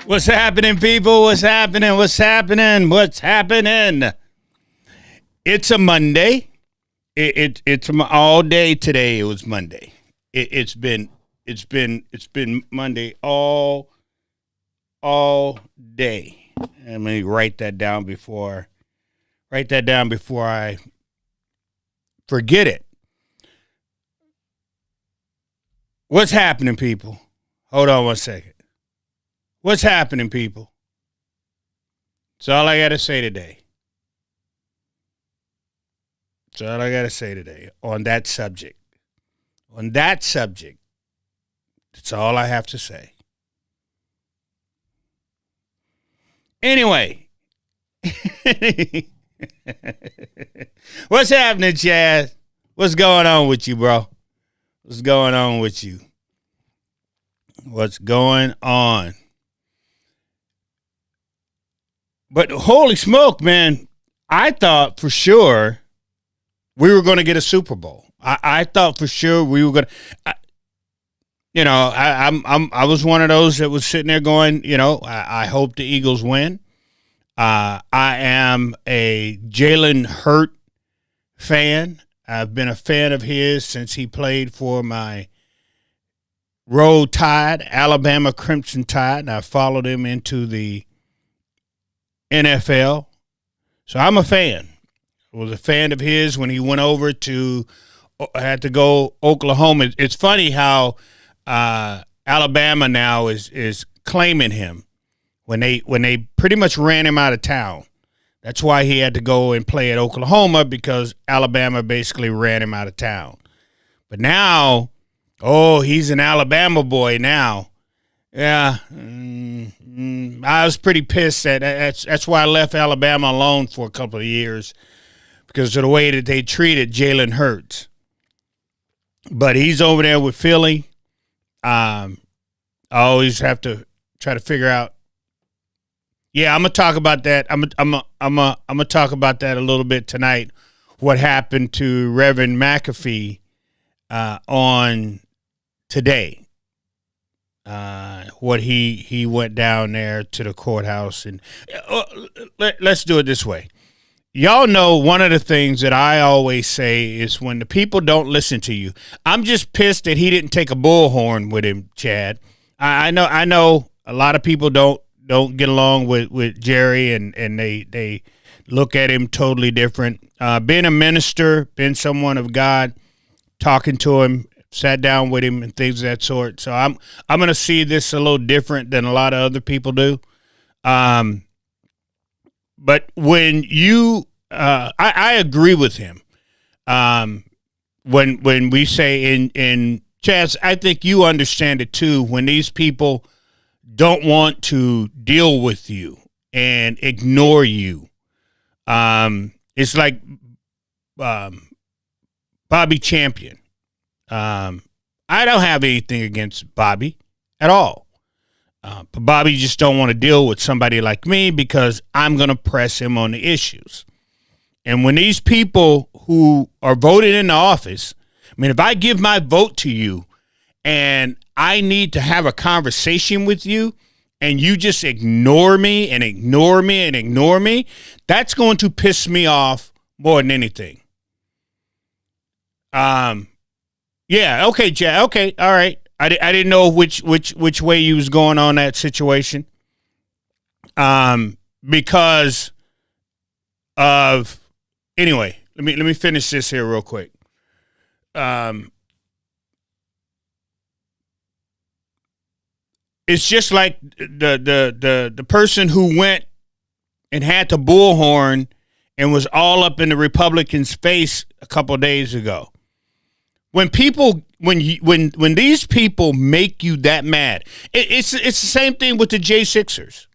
What's happening, people? What's happening? What's happening? What's happening? It's a Monday. It's all day today. It was Monday. It's been Monday all day. Let me write that down before I forget it. What's happening, people? Hold on one second. What's happening, people? That's all I got to say today. That's all I got to say today on that subject. On that subject. That's all I have to say. Anyway. What's happening, Chaz? What's going on with you, bro? What's going on with you? What's going on? But holy smoke, man, I thought for sure we were going to get a Super Bowl. I thought for sure we were going to, I was one of those that was sitting there going, I hope the Eagles win. I am a Jalen Hurts fan. I've been a fan of his since he played for my Roll Tide, Alabama Crimson Tide, and I followed him into the NFL. So I'm a fan. I was a fan of his when he went over had to go Oklahoma. It's funny how Alabama now is claiming him when they pretty much ran him out of town. That's why he had to go and play at Oklahoma, because Alabama basically ran him out of town. But now, he's an Alabama boy now. Yeah, I was pretty pissed. That's why I left Alabama alone for a couple of years, because of the way that they treated Jalen Hurts. But he's over there with Philly. I always have to try to figure out. Yeah, I'm gonna talk about that. I'm gonna talk about that a little bit tonight. What happened to Reverend McAfee on today? What he went down there to the courthouse, and let's do it this way. Y'all know one of the things that I always say is when the people don't listen to you. I'm just pissed that he didn't take a bullhorn with him, Chad. I know a lot of people don't get along with Jerry, and they look at him totally different. Being a minister, being someone of God, talking to him, sat down with him and things of that sort. So I'm going to see this a little different than a lot of other people do. But when you, I agree with him. When we say in Chaz, I think you understand it too. When these people don't want to deal with you and ignore you, it's like Bobby Champion. I don't have anything against Bobby at all. But Bobby just don't want to deal with somebody like me, because I'm going to press him on the issues. And when these people who are voted into office, if I give my vote to you and I need to have a conversation with you and you just ignore me and ignore me and ignore me, that's going to piss me off more than anything. Yeah, okay, Jack. Okay, all right. I didn't know which way you was going on that situation. Because of, anyway, let me finish this here real quick. It's just like the person who went and had to bullhorn and was all up in the Republicans' face a couple of days ago. When these people make you that mad, it's the same thing with the J6ers.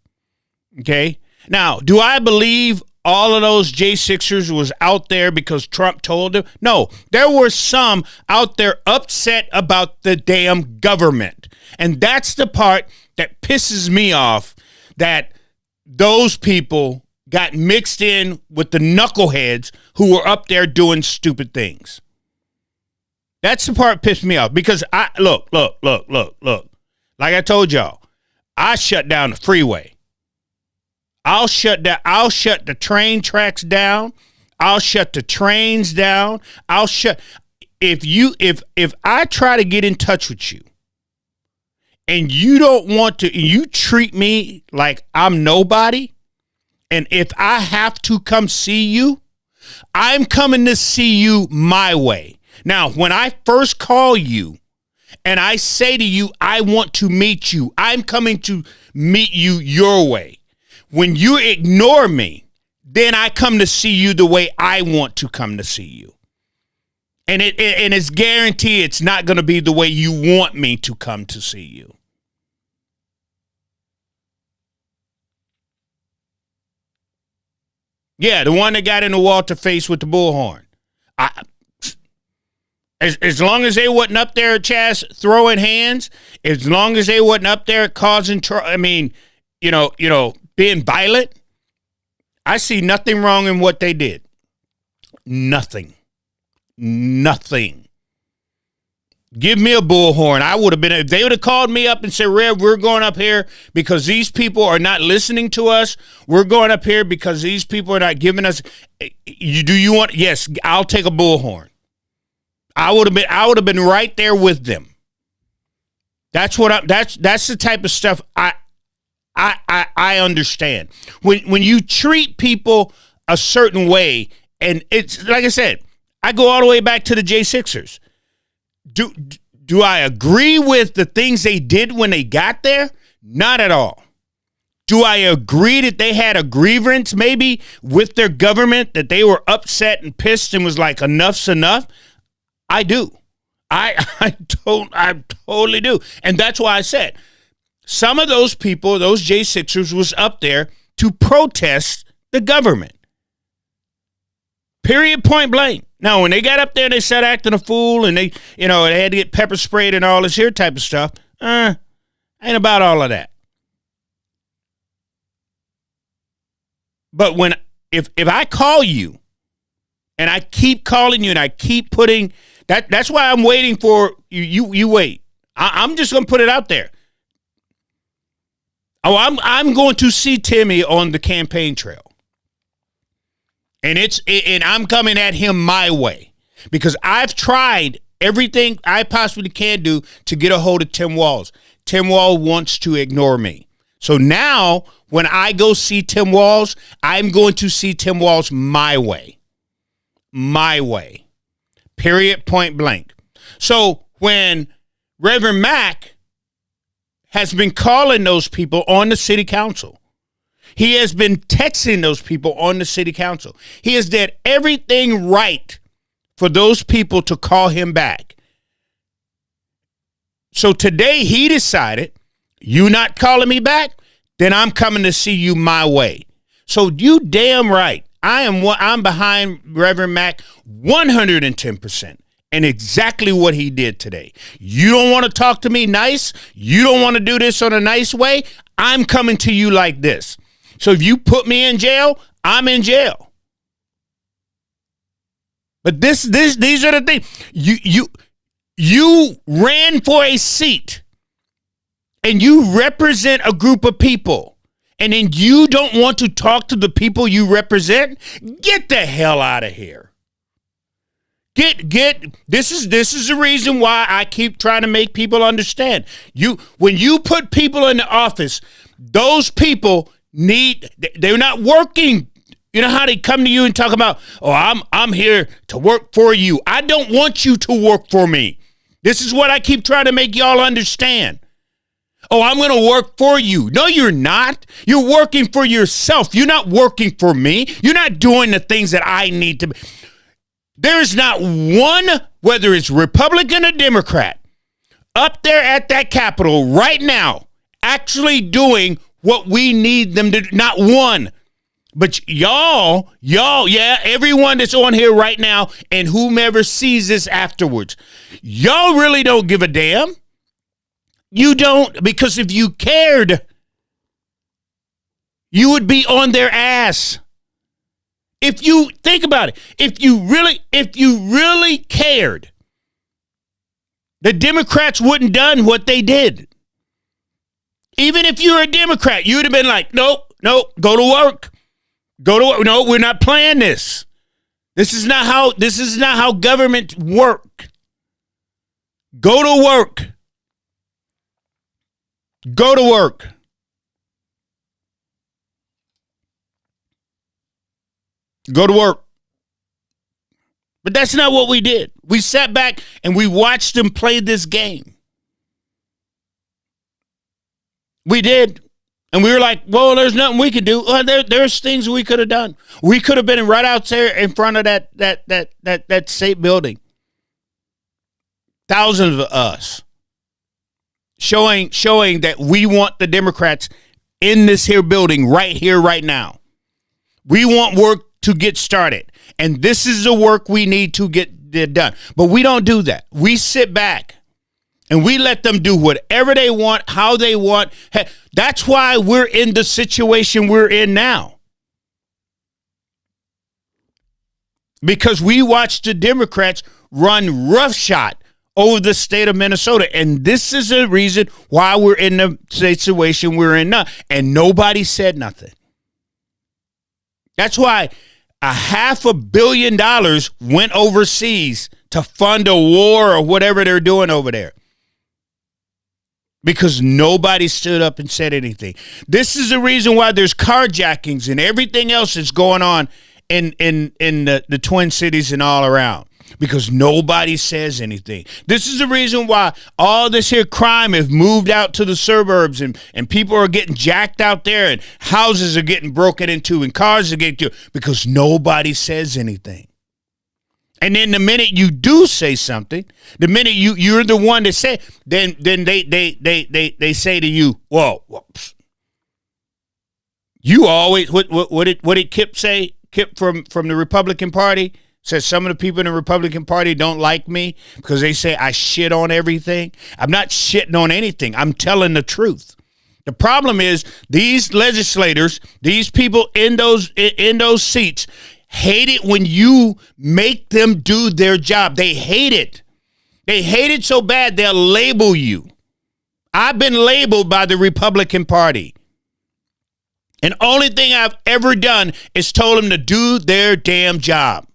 Okay? Now, do I believe all of those J6ers was out there because Trump told them? No, there were some out there upset about the damn government. And that's the part that pisses me off, that those people got mixed in with the knuckleheads who were up there doing stupid things. That's the part that pissed me off, because look. Like I told y'all, I shut down the freeway. I'll shut the train tracks down. I'll shut the trains down. If I try to get in touch with you and you don't want to, you treat me like I'm nobody, and if I have to come see you, I'm coming to see you my way. Now, when I first call you and I say to you, I want to meet you, I'm coming to meet you your way. When you ignore me, then I come to see you the way I want to come to see you. And it's guaranteed it's not going to be the way you want me to come to see you. Yeah, the one that got in the Walter face with the bullhorn. As long as they wasn't up there, Chaz, throwing hands, as long as they wasn't up there causing trouble, being violent, I see nothing wrong in what they did. Nothing. Give me a bullhorn. I would have been, if they would have called me up and said, Rev, we're going up here because these people are not listening to us. We're going up here because these people are not giving us. Yes, I'll take a bullhorn. I would have been right there with them. That's the type of stuff I understand. When you treat people a certain way, and it's like I said, I go all the way back to the J6ers. Do I agree with the things they did when they got there? Not at all. Do I agree that they had a grievance maybe with their government, that they were upset and pissed and was like, enough's enough? I do. I totally do. And that's why I said some of those people, those J6ers, was up there to protest the government. Period, point blank. Now, when they got up there, they started acting a fool, and they had to get pepper sprayed and all this here type of stuff. Ain't about all of that. But if I call you, and I keep calling you, and I keep putting that's why I'm waiting for you. You wait. I'm just gonna put it out there. Oh, I'm going to see Timmy on the campaign trail. And I'm coming at him my way, because I've tried everything I possibly can do to get a hold of Tim Walz. Tim Walz wants to ignore me. So now when I go see Tim Walz, I'm going to see Tim Walz my way. My way. Period, point blank. So when Reverend Mack has been calling those people on the city council, he has been texting those people on the city council. He has done everything right for those people to call him back. So today he decided, you not calling me back, then I'm coming to see you my way. So you damn right. I'm behind Reverend Mack 110%. And exactly what he did today. You don't want to talk to me nice? You don't want to do this on a nice way? I'm coming to you like this. So if you put me in jail, I'm in jail. But these are the things. You ran for a seat, and you represent a group of people, and then you don't want to talk to the people you represent? Get the hell out of here. This is the reason why I keep trying to make people understand. When you put people in the office, those people they're not working. You know how they come to you and talk about, oh, I'm here to work for you. I don't want you to work for me. This is what I keep trying to make y'all understand. Oh, I'm going to work for you. No, you're not. You're working for yourself. You're not working for me. You're not doing the things that I need to. There's not one, whether it's Republican or Democrat, up there at that Capitol right now actually doing what we need them to do. Not one. But y'all, yeah, everyone that's on here right now and whomever sees this afterwards, y'all really don't give a damn. You don't, because if you cared, you would be on their ass. If you think about it, if you really cared, the Democrats wouldn't done what they did. Even if you're a Democrat, you'd have been like, nope, go to work. No, we're not playing this. This is not how government work. Go to work. Go to work. Go to work. But that's not what we did. We sat back and we watched them play this game. We did. And we were like, well, there's nothing we could do. There's things we could have done. We could have been right out there in front of that state building. Thousands of us showing that we want the Democrats in this here building right here, right now. We want work to get started. And this is the work we need to get done. But we don't do that. We sit back and we let them do whatever they want, how they want. Hey, that's why we're in the situation we're in now. Because we watched the Democrats run roughshod over the state of Minnesota. And this is the reason why we're in the situation we're in now. And nobody said nothing. That's why $500 million went overseas to fund a war or whatever they're doing over there. Because nobody stood up and said anything. This is the reason why there's carjackings and everything else that's going on in the Twin Cities and all around. Because nobody says anything. This is the reason why all this here crime has moved out to the suburbs and people are getting jacked out there and houses are getting broken into and cars are getting killed because nobody says anything. And then the minute you do say something, the minute you're the one that say, then they say to you, "Whoa, whoops. You always what did Kip say? Kip from the Republican Party says some of the people in the Republican Party don't like me because they say I shit on everything. I'm not shitting on anything. I'm telling the truth. The problem is these legislators, these people in those seats, hate it when you make them do their job. They hate it. They hate it so bad they'll label you. I've been labeled by the Republican Party. And only thing I've ever done is told them to do their damn job.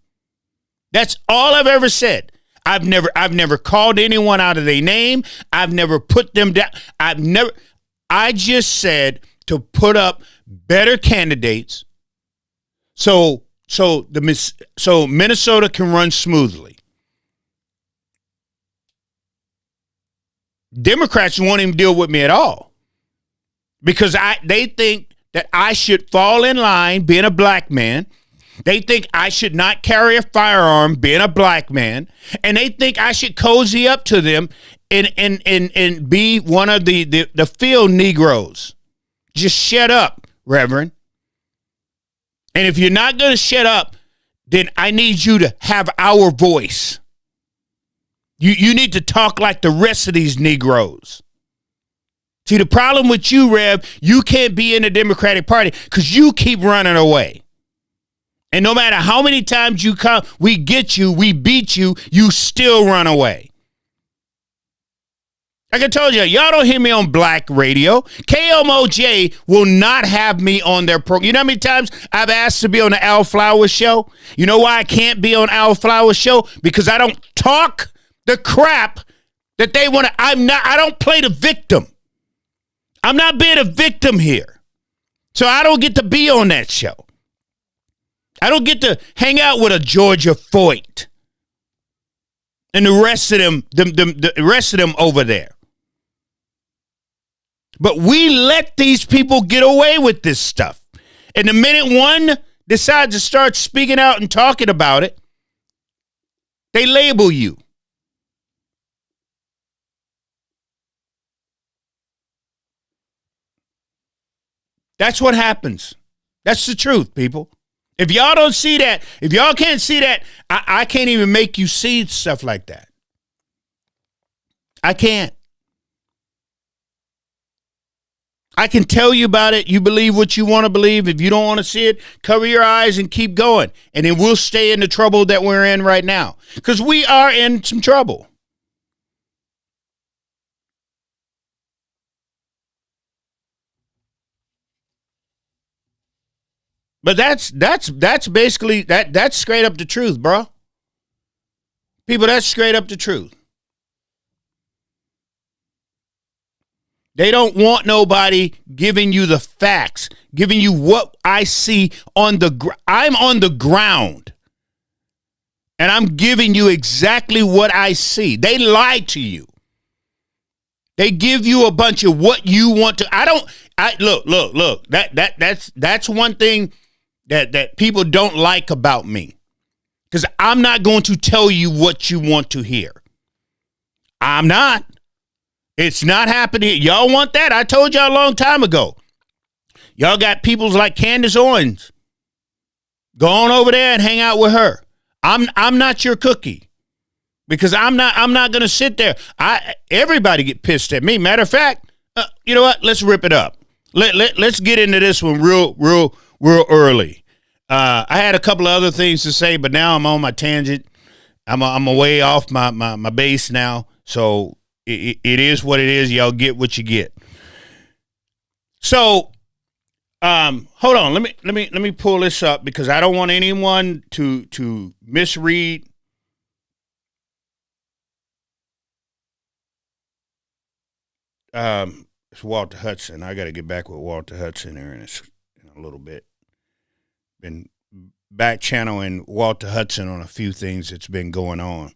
That's all I've ever said. I've never called anyone out of their name. I've never put them down. I just said to put up better candidates so Minnesota can run smoothly. Democrats won't even deal with me at all because they think that I should fall in line being a black man. They think I should not carry a firearm being a black man. And they think I should cozy up to them and be one of the field Negroes. Just shut up, Reverend. And if you're not going to shut up, then I need you to have our voice. You need to talk like the rest of these Negroes. See, the problem with you, Rev, you can't be in the Democratic Party because you keep running away. And no matter how many times you come, we get you, we beat you, you still run away. Like I told you, y'all don't hear me on black radio. KMOJ will not have me on their program. You know how many times I've asked to be on the Al Flowers show? You know why I can't be on Al Flowers show? Because I don't talk the crap that they want to. I don't play the victim. I'm not being a victim here. So I don't get to be on that show. I don't get to hang out with a Georgia Foyt and the rest of them, the rest of them over there. But we let these people get away with this stuff. And the minute one decides to start speaking out and talking about it, they label you. That's what happens. That's the truth, people. If y'all don't see that, if y'all can't see that, I can't even make you see stuff like that. I can't. I can tell you about it. You believe what you want to believe. If you don't want to see it, cover your eyes and keep going. And then we'll stay in the trouble that we're in right now. Because we are in some trouble. But that's basically that's straight up the truth, bro. People, that's straight up the truth. They don't want nobody giving you the facts, giving you what I see on the I'm on the ground. And I'm giving you exactly what I see. They lie to you. They give you a bunch of what you want to. Look. That's one thing that people don't like about me. Because I'm not going to tell you what you want to hear. I'm not. It's not happening. Y'all want that? I told y'all a long time ago. Y'all got peoples like Candace Owens. Go on over there and hang out with her. I'm not your cookie. Because I'm not going to sit there. Everybody get pissed at me. Matter of fact, you know what? Let's rip it up. Let's get into this one real early. I had a couple of other things to say, but now I'm on my tangent. I'm away off my base now. So it is what it is. Y'all get what you get. So hold on. Let me pull this up because I don't want anyone to misread. It's Walter Hudson. I got to get back with Walter Hudson here in a little bit. Been back channeling Walter Hudson on a few things that's been going on.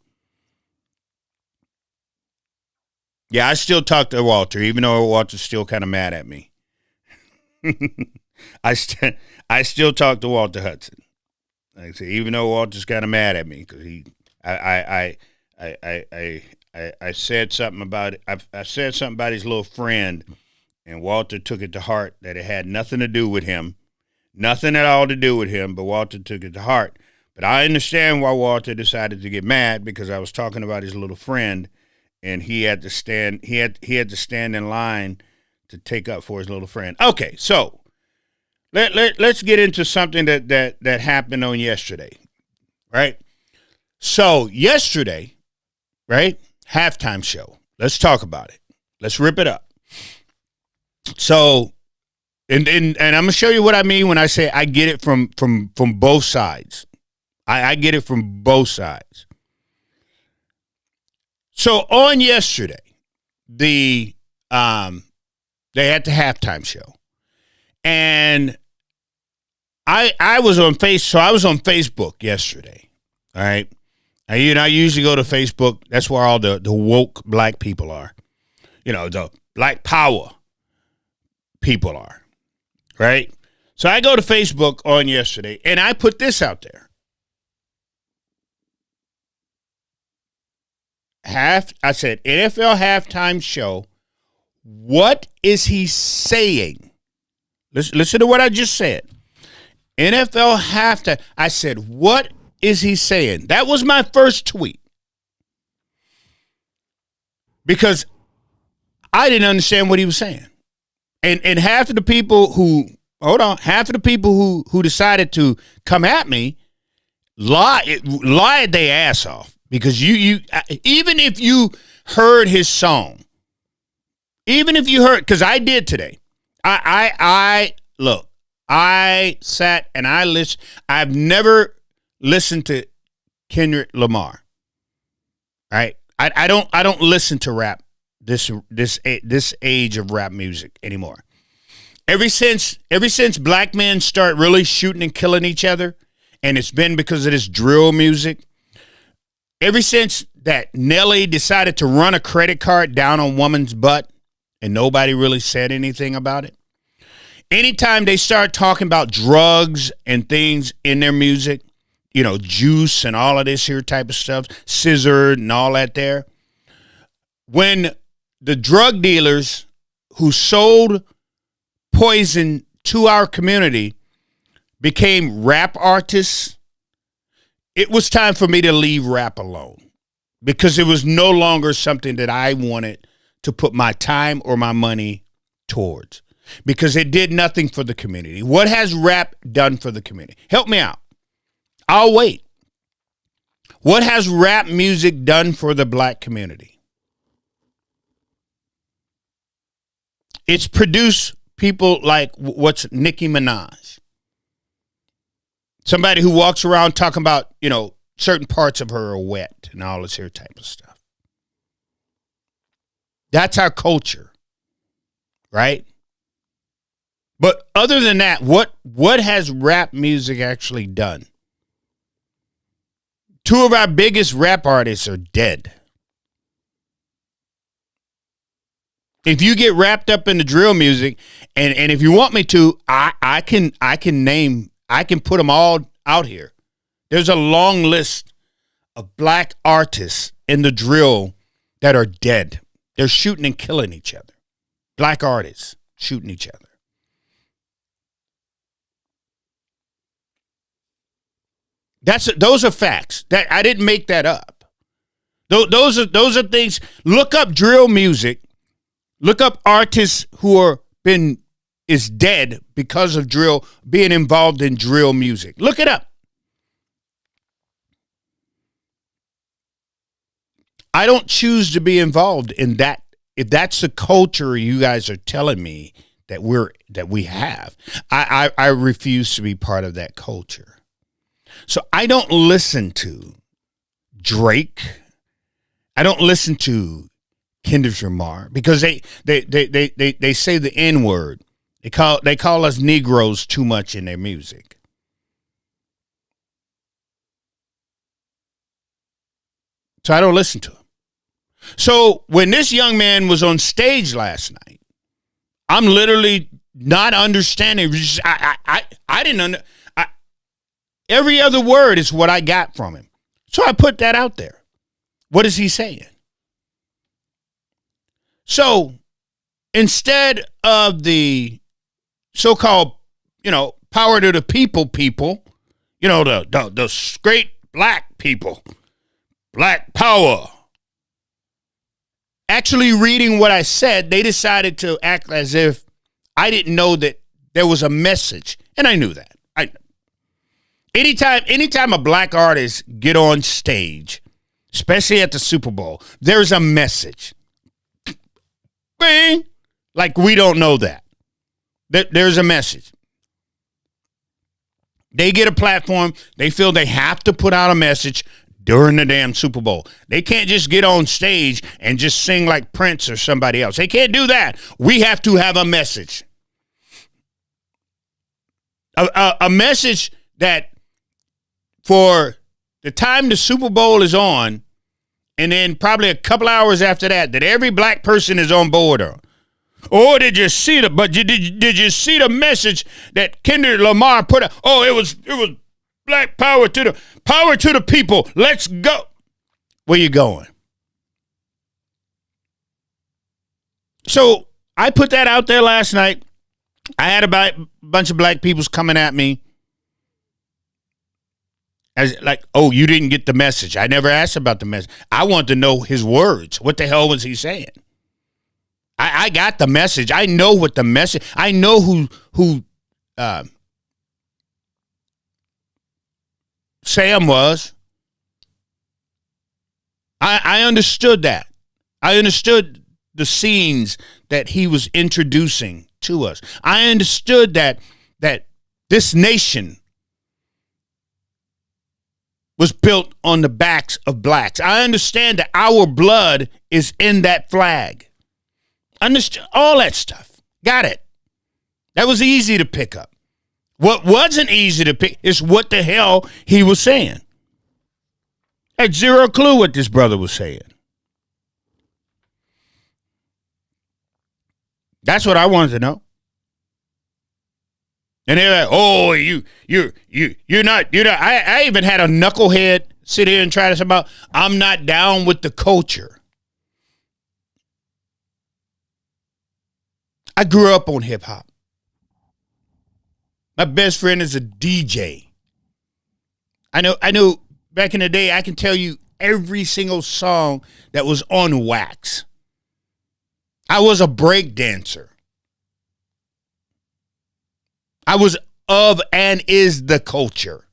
Yeah, I still talk to Walter, even though Walter's still kind of mad at me. I still talk to Walter Hudson. Like I say, even though Walter's kind of mad at me because I said something about it. I said something about his little friend, and Walter took it to heart that it had nothing to do with him, nothing at all to do with him. But Walter took it to heart. But I understand why Walter decided to get mad because I was talking about his little friend. And he had to stand. He had to stand in line to take up for his little friend. Okay, so let's get into something that happened on yesterday, right? So yesterday, right, halftime show. Let's talk about it. Let's rip it up. So, and I'm gonna show you what I mean when I say I get it from both sides. I get it from both sides. So on yesterday, they had the halftime show, and I was on Facebook yesterday. All right, I usually go to Facebook. That's where all the woke black people are. The black power people are. Right. So I go to Facebook on yesterday, and I put this out there. I said, NFL halftime show. What is he saying? Listen to what I just said. NFL halftime. I said, what is he saying? That was my first tweet. Because I didn't understand what he was saying. And half of the people who decided to come at me lied their ass off. Because you even if you heard his song, even if you heard, because I did today, I sat and I listened. I've never listened to Kendrick Lamar. Right? I don't listen to rap this age of rap music anymore. Ever since black men start really shooting and killing each other, and it's been because of this drill music. Ever since that Nelly decided to run a credit card down a woman's butt and nobody really said anything about it. Anytime they start talking about drugs and things in their music, juice and all of this here type of stuff, scissored and all that there. When the drug dealers who sold poison to our community became rap artists, it was time for me to leave rap alone because it was no longer something that I wanted to put my time or my money towards because it did nothing for the community. What has rap done for the community? Help me out. I'll wait. What has rap music done for the black community? It's produced people like what's Nicki Minaj. Somebody who walks around talking about, certain parts of her are wet and all this here type of stuff. That's our culture, right? But other than that, what has rap music actually done? Two of our biggest rap artists are dead. If you get wrapped up in the drill music, and if you want me to, I can put them all out here. There's a long list of black artists in the drill that are dead. They're shooting and killing each other. Black artists shooting each other. Those are facts. That I didn't make that up. Those are things. Look up drill music. Look up artists who is dead because of drill, being involved in drill music. Look it up. I don't choose to be involved in that. If that's the culture you guys are telling me that we have, I refuse to be part of that culture. So I don't listen to Drake. I don't listen to Kendrick Lamar because they say the N-word. They call us Negroes too much in their music. So I don't listen to them. So when this young man was on stage last night, I'm literally not understanding. I didn't understand. Every other word is what I got from him. So I put that out there. What is he saying? So instead of the so-called, power to the people, the straight black people, black power, actually reading what I said, they decided to act as if I didn't know that there was a message. And I knew that. Anytime a black artist get on stage, especially at the Super Bowl, there's a message. Bing! Like we don't know that. There's a message. They get a platform. They feel they have to put out a message during the damn Super Bowl. They can't just get on stage and just sing like Prince or somebody else. They can't do that. We have to have a message. A message that for the time the Super Bowl is on, and then probably a couple hours after that every black person is on board on. Oh, did you see did you see the message that Kendrick Lamar put out? Oh, it was black power to the people. Let's go. Where you going? So I put that out there last night. I had a bunch of black peoples coming at me. As like, oh, you didn't get the message. I never asked about the message. I want to know his words. What the hell was he saying? I got the message. I know what the message. I know who Sam was. I understood that. I understood the scenes that he was introducing to us. I understood that this nation was built on the backs of blacks. I understand that our blood is in that flag. Understood all that stuff. Got it. That was easy to pick up. What wasn't easy to pick is what the hell he was saying. I had zero clue what this brother was saying. That's what I wanted to know. And they're like, oh, you're not. I even had a knucklehead sit here and try to say about, I'm not down with the culture. I grew up on hip hop. My best friend is a DJ. I know back in the day, I can tell you every single song that was on wax. I was a break dancer. I was of and is the culture.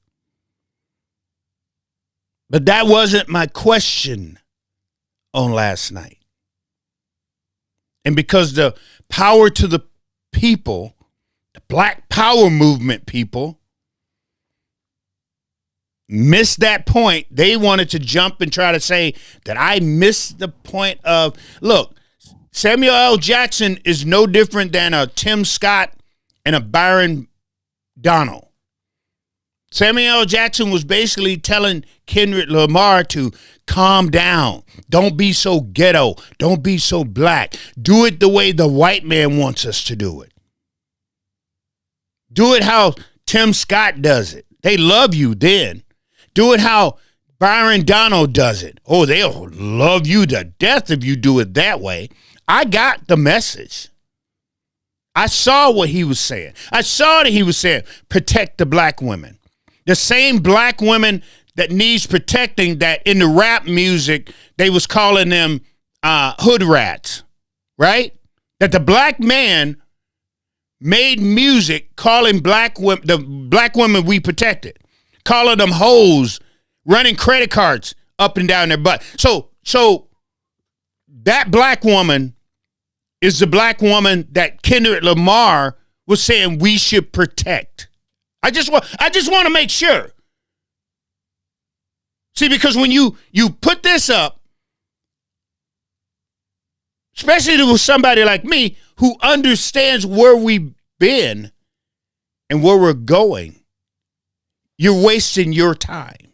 But that wasn't my question on last night. And because the power to the people, the Black Power movement people, missed that point. They wanted to jump and try to say that I missed the point of, look, Samuel L. Jackson is no different than a Tim Scott and a Byron Donald. Samuel L. Jackson was basically telling Kendrick Lamar to calm down. Don't be so ghetto. Don't be so black. Do it the way the white man wants us to do it. Do it how Tim Scott does it. They love you then. Do it how Byron Donald does it. Oh, they'll love you to death if you do it that way. I got the message. I saw what he was saying. I saw that he was saying, protect the black women. The same black women that needs protecting, that in the rap music, they was calling them hood rats, right? That the black man made music calling black women, the black women we protected, calling them hoes, running credit cards up and down their butt. So that black woman is the black woman that Kendrick Lamar was saying we should protect. I just want to make sure. See, because when you put this up, especially with somebody like me who understands where we've been and where we're going, you're wasting your time.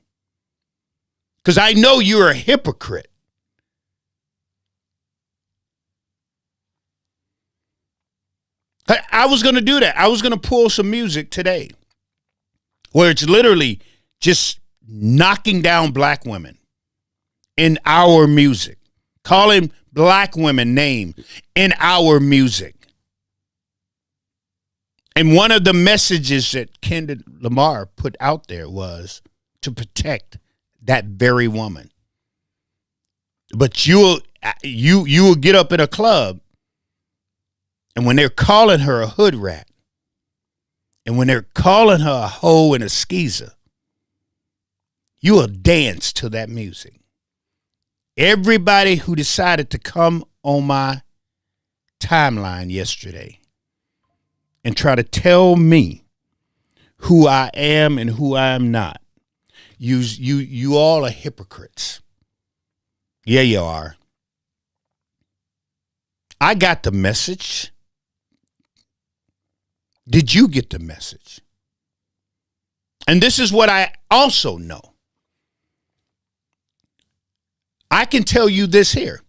Because I know you're a hypocrite. I was going to do that. I was going to pull some music today where it's literally just knocking down black women in our music, calling black women names in our music. And one of the messages that Kendrick Lamar put out there was to protect that very woman. But you will get up in a club, and when they're calling her a hood rat, and when they're calling her a hoe and a skeezer, you will dance to that music. Everybody who decided to come on my timeline yesterday and try to tell me who I am and who I am not, you all are hypocrites. Yeah, you are. I got the message. Did you get the message? And this is what I also know. I can tell you this here.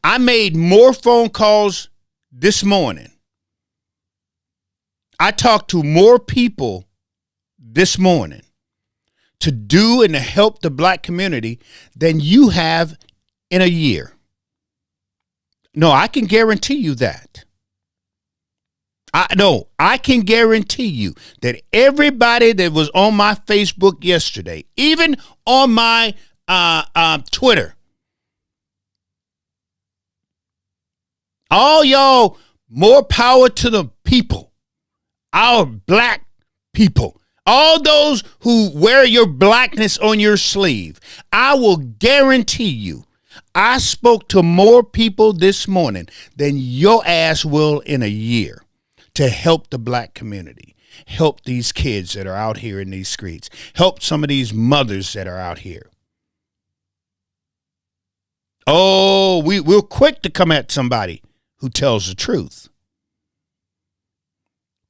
I made more phone calls this morning. I talked to more people this morning to do and to help the black community than you have in a year. No, I can guarantee you that. I can guarantee you that everybody that was on my Facebook yesterday, even on my Twitter, all y'all, more power to the people, our black people, all those who wear your blackness on your sleeve. I will guarantee you, I spoke to more people this morning than your ass will in a year to help the black community, help these kids that are out here in these streets, help some of these mothers that are out here. Oh, we're quick to come at somebody who tells the truth.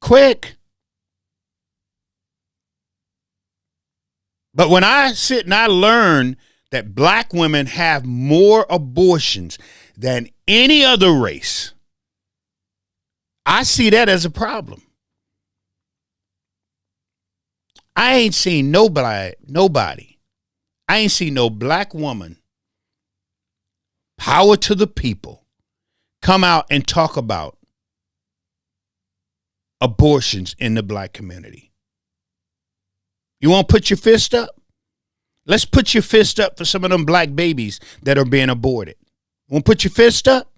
Quick. But when I sit and I learn that black women have more abortions than any other race, I see that as a problem. I ain't seen nobody. I ain't seen no black woman, power to the people, come out and talk about abortions in the black community. You want to put your fist up? Let's put your fist up for some of them black babies that are being aborted. Want to put your fist up?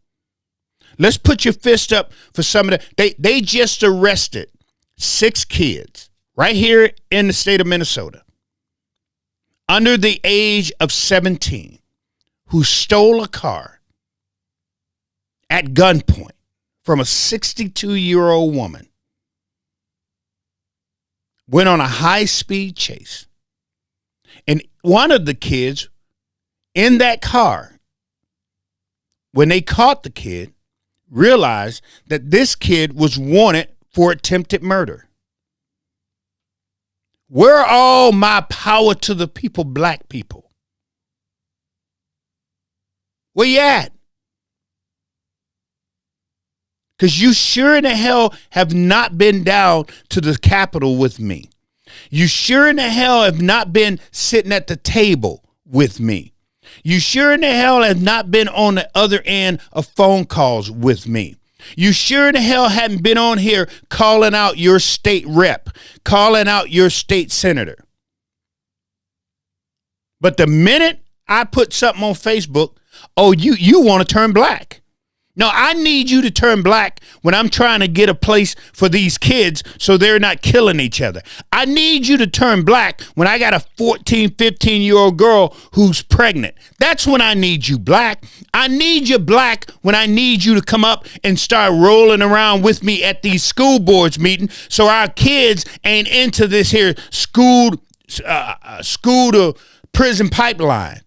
Let's put your fist up for some of the, they just arrested 6 kids right here in the state of Minnesota under the age of 17 who stole a car at gunpoint from a 62-year-old woman, went on a high-speed chase, And one of the kids in that car, when they caught the kid, realized that this kid was wanted for attempted murder. Where are all my power to the people, black people? Where you at? Because you sure in the hell have not been down to the Capitol with me. You sure in the hell have not been sitting at the table with me. You sure in the hell have not been on the other end of phone calls with me. You sure in the hell haven't been on here calling out your state rep, calling out your state senator. But the minute I put something on Facebook, oh, you want to turn black. No, I need you to turn black when I'm trying to get a place for these kids so they're not killing each other. I need you to turn black when I got a 14, 15-year-old girl who's pregnant. That's when I need you black. I need you black when I need you to come up and start rolling around with me at these school boards meeting so our kids ain't into this here school to prison pipeline.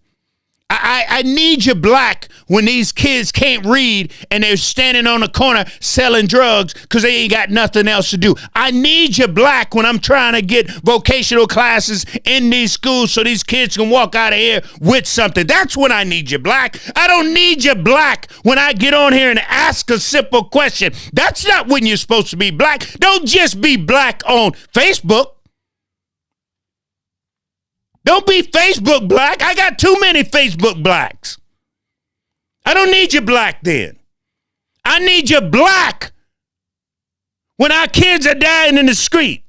I need you black when these kids can't read and they're standing on the corner selling drugs because they ain't got nothing else to do. I need you black when I'm trying to get vocational classes in these schools so these kids can walk out of here with something. That's when I need you black. I don't need you black when I get on here and ask a simple question. That's not when you're supposed to be black. Don't just be black on Facebook. Don't be Facebook black. I got too many Facebook blacks. I don't need you black then. I need you black when our kids are dying in the street.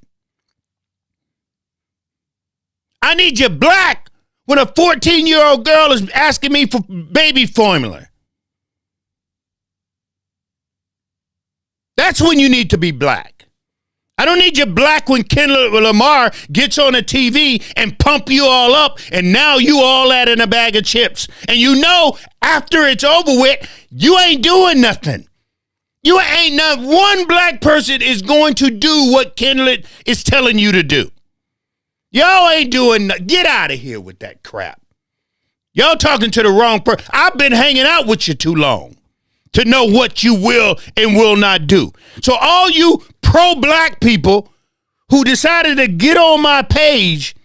I need you black when a 14-year-old girl is asking me for baby formula. That's when you need to be black. I don't need you black when Kendrick Lamar gets on the TV and pump you all up and now you all that in a bag of chips. And you know after it's over with, you ain't doing nothing. You ain't not one black person is going to do what Kendrick is telling you to do. Y'all ain't doing nothing. Get out of here with that crap. Y'all talking to the wrong person. I've been hanging out with you too long to know what you will and will not do. So all you pro-black people who decided to get on my page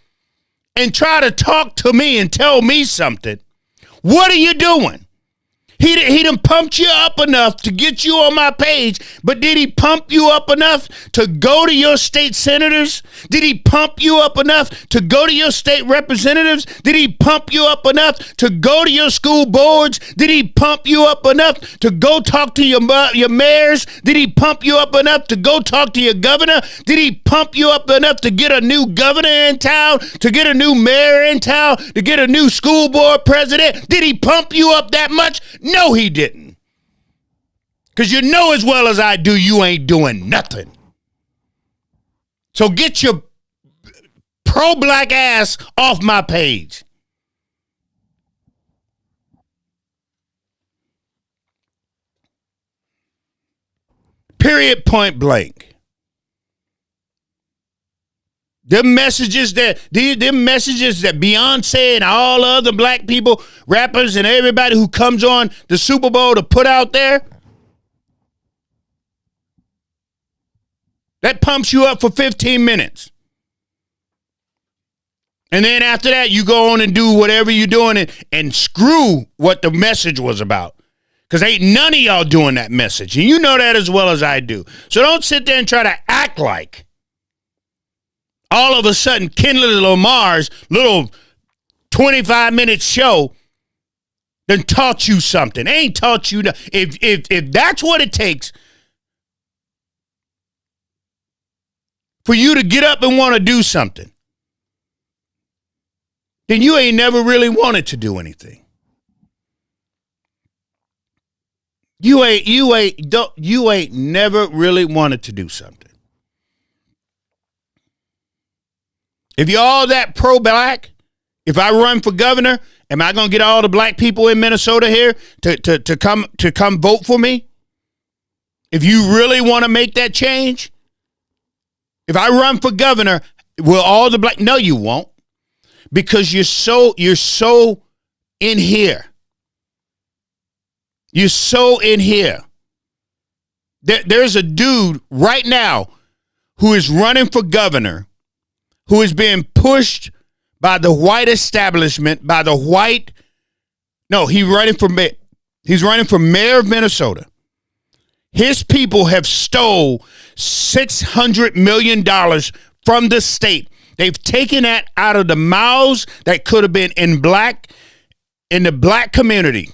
and try to talk to me and tell me something, what are you doing? He done pumped you up enough to get you on my page, but did he pump you up enough to go to your state senators? Did he pump you up enough to go to your state representatives? Did he pump you up enough to go to your school boards? Did he pump you up enough to go talk to your mayors? Did he pump you up enough to go talk to your governor? Did he pump you up enough to get a new governor in town, to get a new mayor in town, to get a new school board president? Did he pump you up that much? No, he didn't. Because you know as well as I do, you ain't doing nothing. So get your pro-black ass off my page. Period, point blank. Them messages that Beyonce and all the other black people, rappers and everybody who comes on the Super Bowl to put out there, that pumps you up for 15 minutes. And then after that, you go on and do whatever you're doing and screw what the message was about. Because ain't none of y'all doing that message. And you know that as well as I do. So don't sit there and try to act like all of a sudden, Kendrick Lamar's little 25-minute show done taught you something. They ain't taught you. If that's what it takes for you to get up and want to do something, then you ain't never really wanted to do anything. You ain't never really wanted to do something. If you're all that pro-black, if I run for governor, am I going to get all the black people in Minnesota here to come vote for me? If you really want to make that change, if I run for governor, will all the black? No, you won't. because you're so in here. You're so in here. There's a dude right now who is running for governor, who is being pushed by the white establishment, he's running for mayor of Minnesota. His people have stole $600 million from the state. They've taken that out of the mouths that could have been in the black community.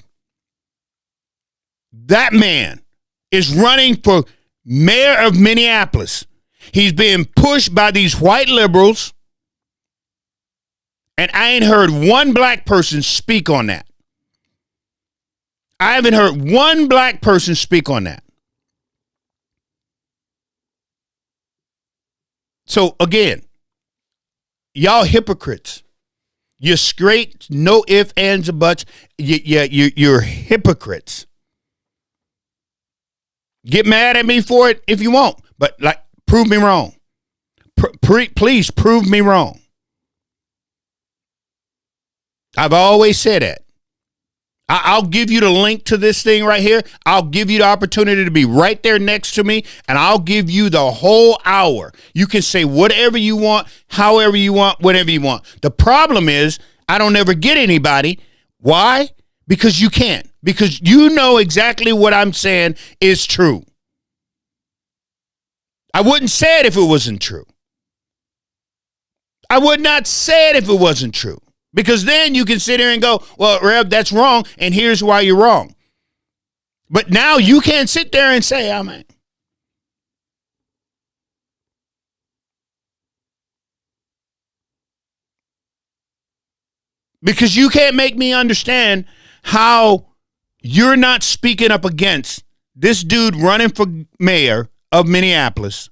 That man is running for mayor of Minneapolis. He's being pushed by these white liberals. And I ain't heard one black person speak on that. I haven't heard one black person speak on that. So again, y'all hypocrites. You're straight, no ifs, ands, or buts. You're hypocrites. Get mad at me for it if you want, but prove me wrong. Please prove me wrong. I've always said that. I'll give you the link to this thing right here. I'll give you the opportunity to be right there next to me, and I'll give you the whole hour. You can say whatever you want, however you want, whatever you want. The problem is I don't ever get anybody. Why? Because you can't. Because you know exactly what I'm saying is true. I wouldn't say it if it wasn't true. I would not say it if it wasn't true. Because then you can sit here and go, well, Rev, that's wrong, and here's why you're wrong. But now you can't sit there and say, oh, man. Because you can't make me understand how you're not speaking up against this dude running for mayor of Minneapolis.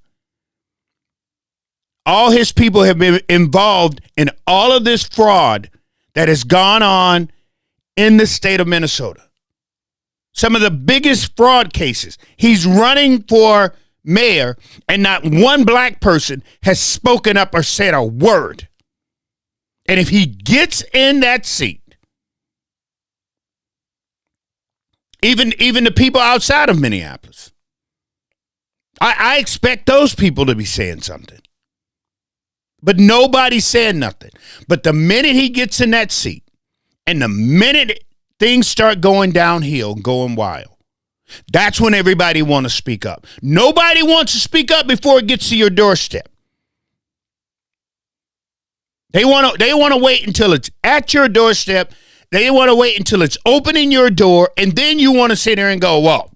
All his people have been involved in all of this fraud that has gone on in the state of Minnesota. Some of the biggest fraud cases. He's running for mayor, and not one black person has spoken up or said a word. And if he gets in that seat, even the people outside of Minneapolis, I expect those people to be saying something. But nobody said nothing. But the minute he gets in that seat, and the minute things start going downhill, going wild, that's when everybody want to speak up. Nobody wants to speak up before it gets to your doorstep. They want to wait until it's at your doorstep. They want to wait until it's opening your door, and then you want to sit there and go, well,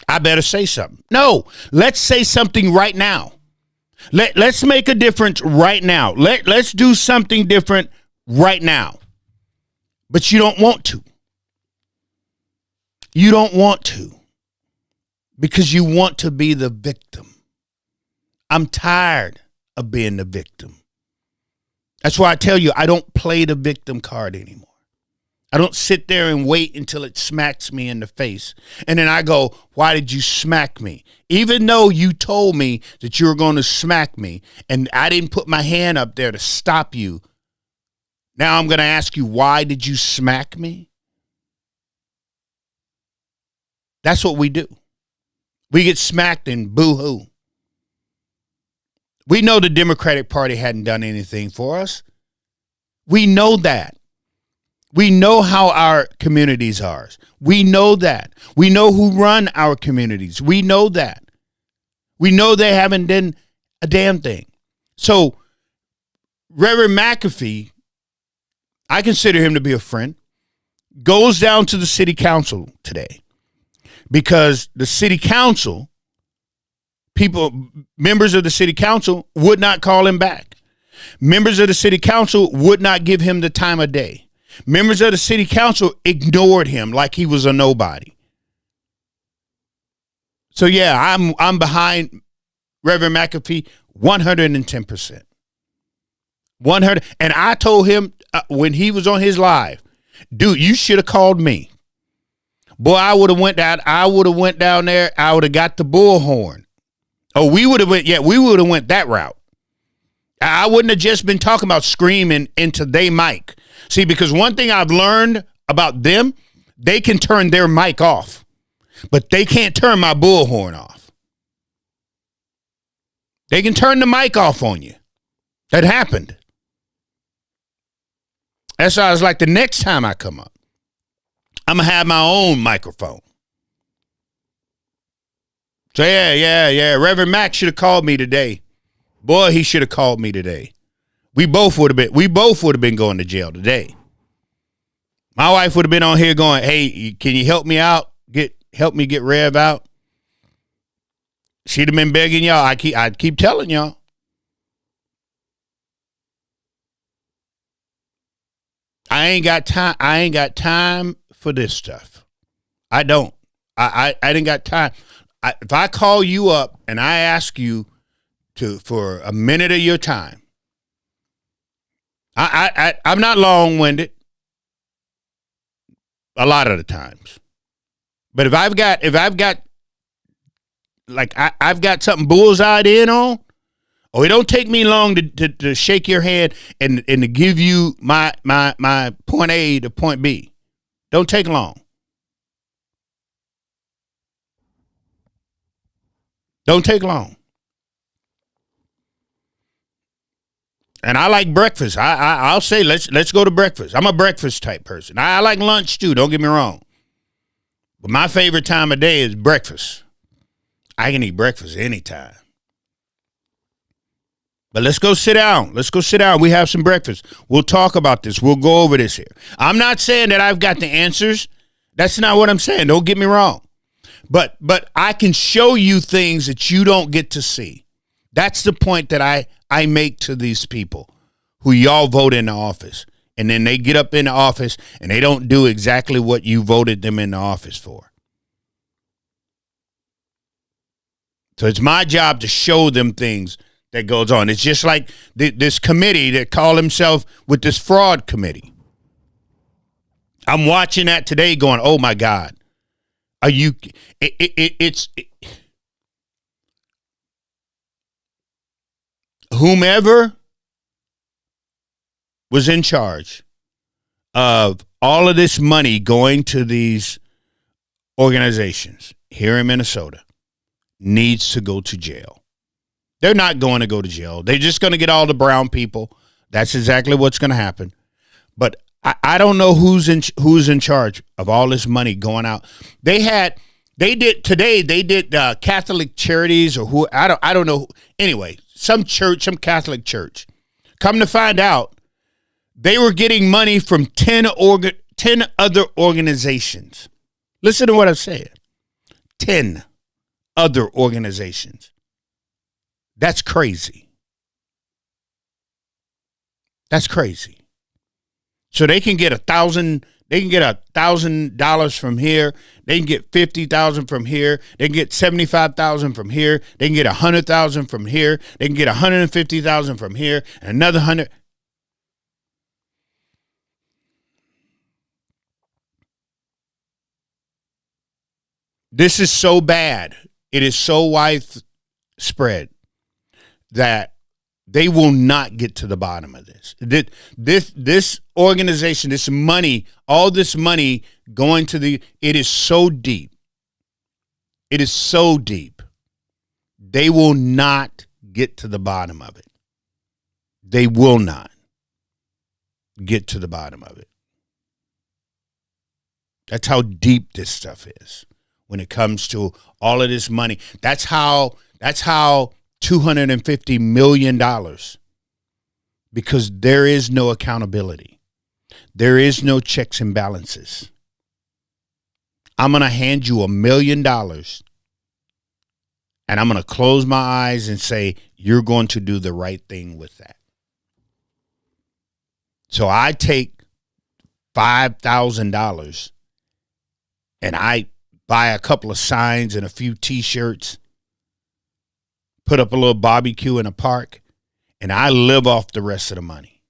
I better say something. No, let's say something right now. Let's make a difference right now. Let's do something different right now. But you don't want to. You don't want to. Because you want to be the victim. I'm tired of being the victim. That's why I tell you, I don't play the victim card anymore. I don't sit there and wait until it smacks me in the face. And then I go, why did you smack me? Even though you told me that you were going to smack me and I didn't put my hand up there to stop you. Now I'm going to ask you, why did you smack me? That's what we do. We get smacked and boo-hoo. We know the Democratic Party hadn't done anything for us. We know that. We know how our communities are. We know that. We know who run our communities. We know that. We know they haven't done a damn thing. So, Reverend McAfee, I consider him to be a friend, goes down to the city council today because the city council, members of the city council would not call him back. Members of the city council would not give him the time of day. Members of the city council ignored him like he was a nobody. So yeah, I'm behind Reverend McAfee 110%. 100. And I told him when he was on his live, dude, you should have called me. Boy, I would have went down. I would have went down there. I would have got the bullhorn. Oh, we would have went that route. I wouldn't have just been talking about screaming into their mic. See, because one thing I've learned about them, they can turn their mic off, but they can't turn my bullhorn off. They can turn the mic off on you. That happened. That's why I was like, the next time I come up, I'm going to have my own microphone. So yeah. Reverend Mac should have called me today. Boy, he should have called me today. We both would have been going to jail today. My wife would have been on here going, hey, can you help me out? Help me get Rev out. She'd have been begging y'all. I'd keep telling y'all. I ain't got time for this stuff. I don't. I didn't got time. If I call you up and I ask you for a minute of your time, I'm not long-winded a lot of the times. But if I've got something bullseyed in on, oh, it don't take me long to shake your hand and to give you my point A to point B. Don't take long. Don't take long. And I like breakfast. I'll say let's go to breakfast. I'm a breakfast type person. I like lunch too. Don't get me wrong. But my favorite time of day is breakfast. I can eat breakfast anytime. But let's go sit down. We have some breakfast. We'll talk about this. We'll go over this here. I'm not saying that I've got the answers. That's not what I'm saying. Don't get me wrong. But I can show you things that you don't get to see. That's the point that I make to these people who y'all vote in the office. And then they get up in the office and they don't do exactly what you voted them in the office for. So it's my job to show them things that goes on. It's just like this committee that call himself with this fraud committee. I'm watching that today going, oh my God. Are you, whomever was in charge of all of this money going to these organizations here in Minnesota needs to go to jail. They're not going to go to jail. They're just going to get all the brown people. That's exactly what's going to happen. But I don't know who's in charge of all this money going out. They did Catholic Charities or who I don't know. Anyway, some Catholic church. Come to find out, they were getting money from 10 other organizations. Listen to what I'm saying. 10 other organizations. That's crazy. That's crazy. So they can get $1,000. They can get $1,000 from here. They can get $50,000 from here. They can get $75,000 from here. They can get $100,000 from here. They can get $150,000 from here, and another 100. This is so bad. It is so widespread that they will not get to the bottom of this. This organization, this money, all this money going to it is so deep. It is so deep. They will not get to the bottom of it. They will not get to the bottom of it. That's how deep this stuff is when it comes to all of this money. That's how $250 million, because there is no accountability. There is no checks and balances. I'm going to hand you $1 million and I'm going to close my eyes and say, you're going to do the right thing with that. So I take $5,000 and I buy a couple of signs and a few T-shirts, put up a little barbecue in a park, and I live off the rest of the money.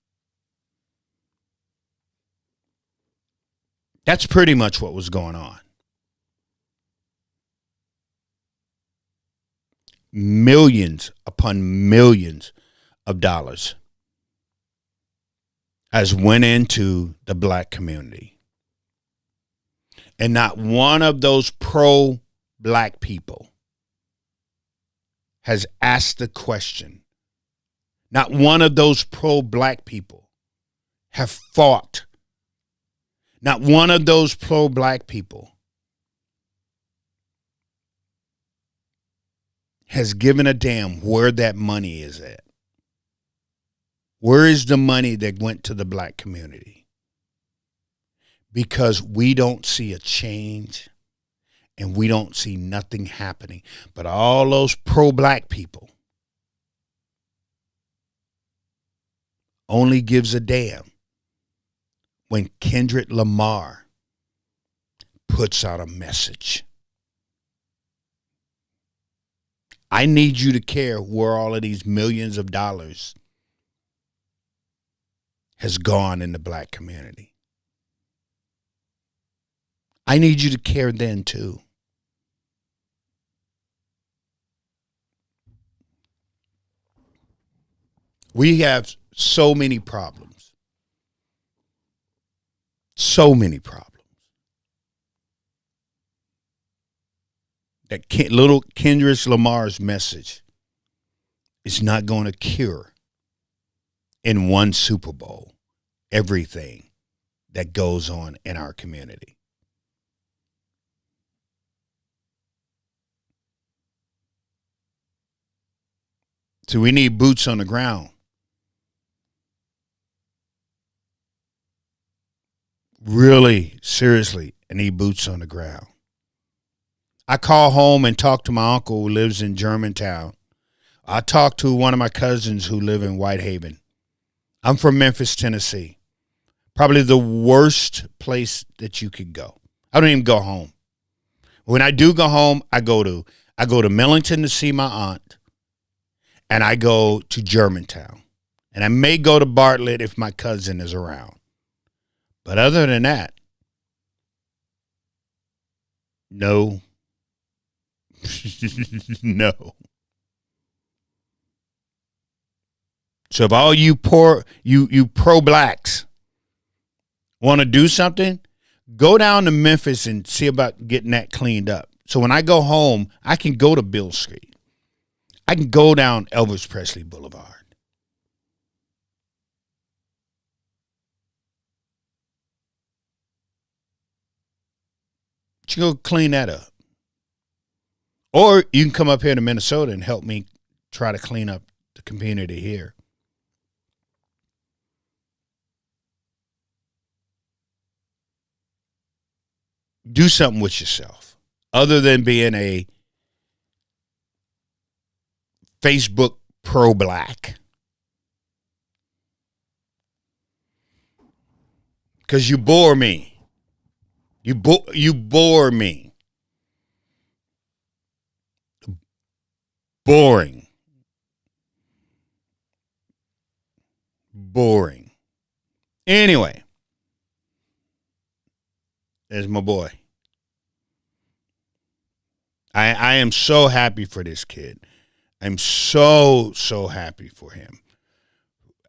That's pretty much what was going on. Millions upon millions of dollars has went into the black community. And not one of those pro-black people has asked the question. Not one of those pro-black people have fought. Not one of those pro-black people has given a damn where that money is at. Where is the money that went to the black community? Because we don't see a change and we don't see nothing happening. But all those pro-black people only gives a damn when Kendrick Lamar puts out a message. I need you to care where all of these millions of dollars has gone in the black community. I need you to care then too. We have so many problems. So many problems. That little Kendrick Lamar's message is not going to cure in one Super Bowl everything that goes on in our community. So we need boots on the ground. Really, seriously, I need boots on the ground. I call home and talk to my uncle who lives in Germantown. I talk to one of my cousins who live in Whitehaven. I'm from Memphis, Tennessee. Probably the worst place that you could go. I don't even go home. When I do go home, I go to Millington to see my aunt, and I go to Germantown. And I may go to Bartlett if my cousin is around. But other than that, no. No. So if all you pro-blacks want to do something, go down to Memphis and see about getting that cleaned up. So when I go home, I can go to Bill Street. I can go down Elvis Presley Boulevard. You go clean that up. Or you can come up here to Minnesota and help me try to clean up the community here. Do something with yourself other than being a Facebook pro-black. Because you bore me. You bore me. Boring. Anyway, there's my boy. I am so happy for this kid. I'm so happy for him.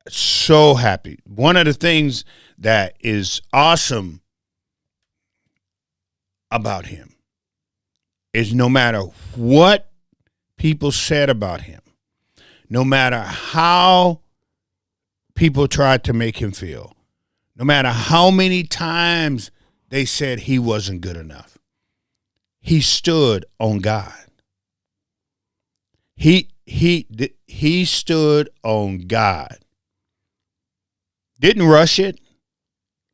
So happy. One of the things that is awesome about him is no matter what people said about him, no matter how people tried to make him feel, no matter how many times they said he wasn't good enough, he stood on God. He stood on God. Didn't rush it.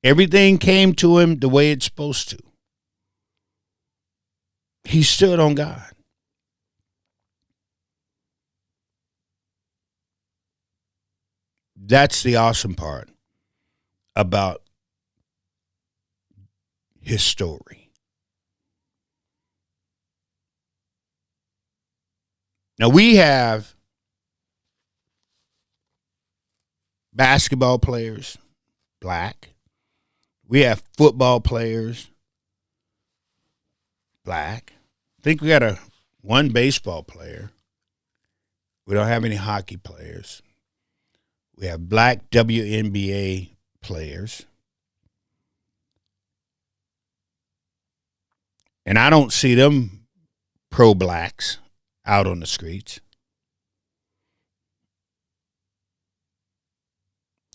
Everything came to him the way it's supposed to. He stood on God. That's the awesome part about his story. Now we have basketball players, black. We have football players, black. I think we got one baseball player. We don't have any hockey players. We have black WNBA players. And I don't see them pro-blacks out on the streets.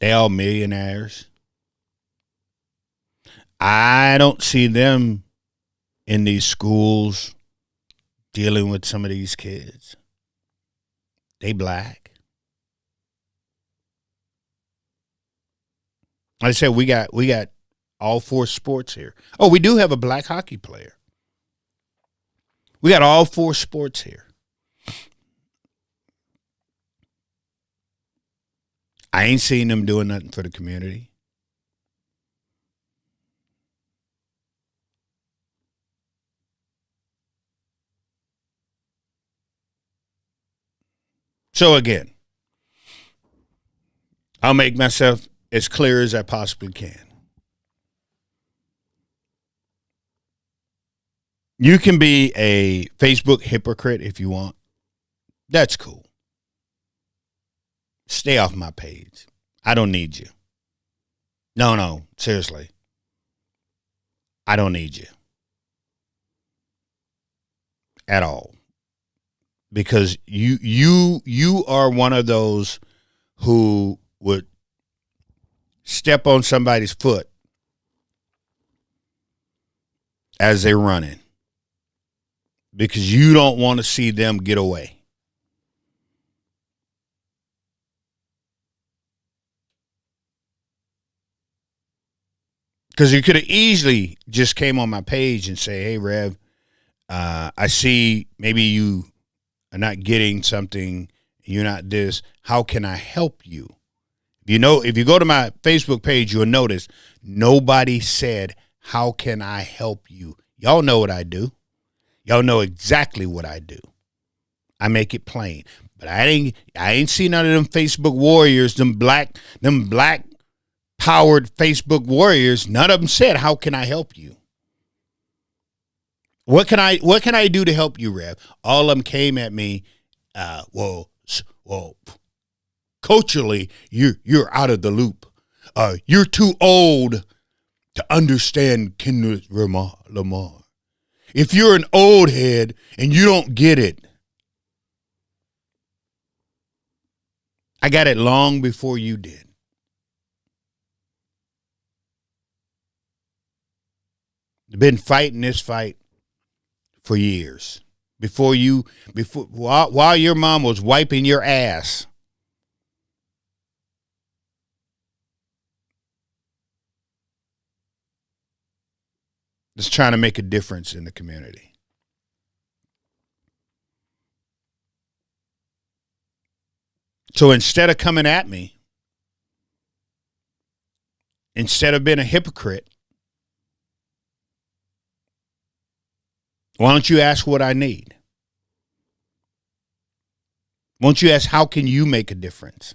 They all millionaires. I don't see them in these schools dealing with some of these kids. They black. Like I said, we got all four sports here. Oh, we do have a black hockey player. We got all four sports here. I ain't seen them doing nothing for the community. So again, I'll make myself as clear as I possibly can. You can be a Facebook hypocrite if you want. That's cool. Stay off my page. I don't need you. No, seriously. I don't need you. At all. Because you are one of those who would step on somebody's foot as they're running. Because you don't want to see them get away. Because you could have easily just came on my page and say, hey, Rev, I see maybe you are not getting something. You're not this. How can I help you? If you go to my Facebook page, you'll notice nobody said, how can I help you? Y'all know what I do. Y'all know exactly what I do. I make it plain. But I ain't seen none of them Facebook warriors, them black powered Facebook warriors. None of them said, how can I help you? What can I do to help you, Rev? All of them came at me, well, culturally, you're out of the loop. You're too old to understand Kendrick Lamar. If you're an old head and you don't get it, I got it long before you did. I've been fighting this fight for years. While your mom was wiping your ass. Just trying to make a difference in the community. So instead of coming at me, instead of being a hypocrite, why don't you ask what I need? Why don't you ask, how can you make a difference?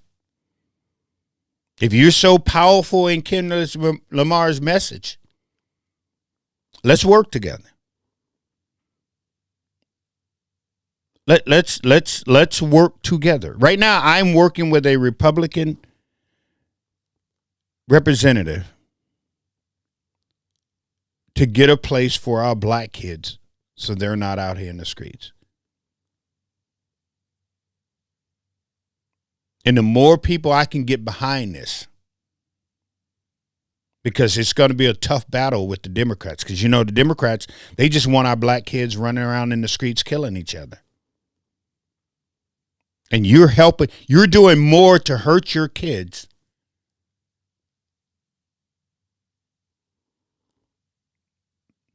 If you're so powerful in Kendrick Lamar's message, let's work together. Let's work together. Right now, I'm working with a Republican representative to get a place for our black kids so they're not out here in the streets. And the more people I can get behind this, because it's going to be a tough battle with the Democrats. Because, the Democrats, they just want our black kids running around in the streets killing each other. And you're doing more to hurt your kids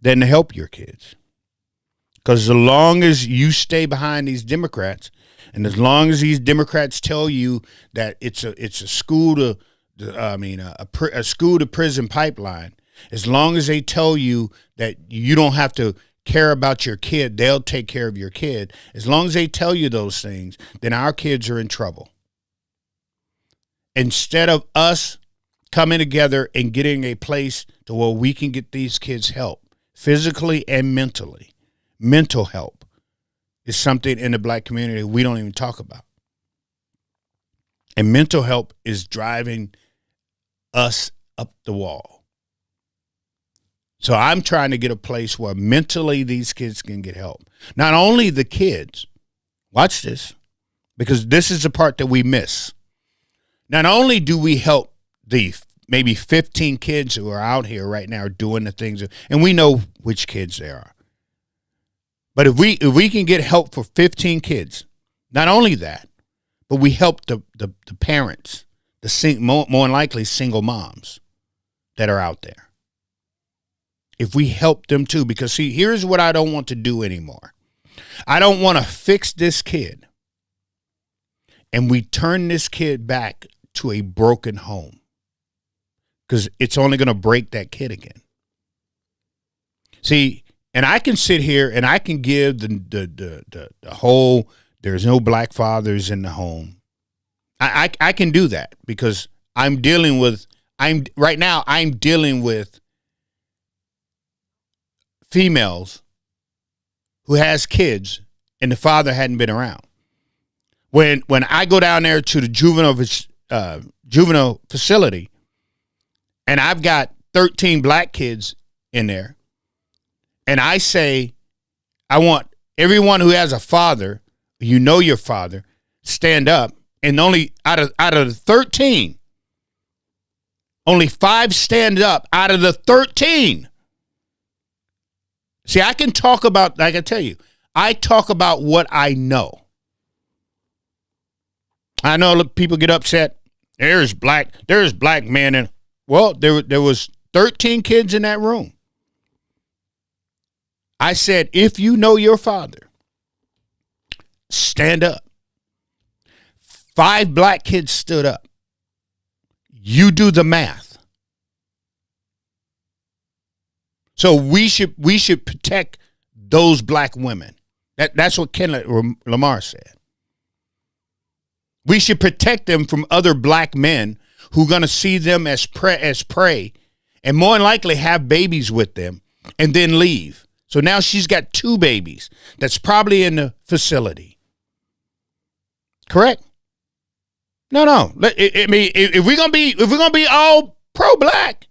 than to help your kids. Because as long as you stay behind these Democrats, and as long as these Democrats tell you that it's a school to a school to prison pipeline, as long as they tell you that you don't have to care about your kid, they'll take care of your kid. As long as they tell you those things, then our kids are in trouble. Instead of us coming together and getting a place to where we can get these kids help, physically and mentally, mental help is something in the black community we don't even talk about. And mental health is driving us up the wall. So I'm trying to get a place where mentally these kids can get help. Not only the kids, watch this, because this is the part that we miss. Not only do we help the maybe 15 kids who are out here right now doing the things, and we know which kids they are. But if we can get help for 15 kids, not only that, but we help the parents, more than likely single moms that are out there. If we help them too, because see, here's what I don't want to do anymore. I don't want to fix this kid and we turn this kid back to a broken home, because it's only going to break that kid again. See, and I can sit here and I can give the whole there's no black fathers in the home. I can do that because I'm dealing with females who has kids and the father hadn't been around. When I go down there to the juvenile facility and I've got 13 black kids in there, and I say, I want everyone who has a father, your father, stand up, and only out of the 13, only 5 stand up out of the 13. See, I can talk about, like I tell you, I talk about what I know. I know people get upset. There's black men in. Well, there was 13 kids in that room. I said, if you know your father, stand up. 5 black kids stood up. You do the math. So we should protect those black women. That's what Ken Lamar said. We should protect them from other black men who are going to see them as prey and more than likely have babies with them and then leave. So now she's got 2 babies that's probably in the facility. Correct? No. I mean, if we're gonna be all pro-black,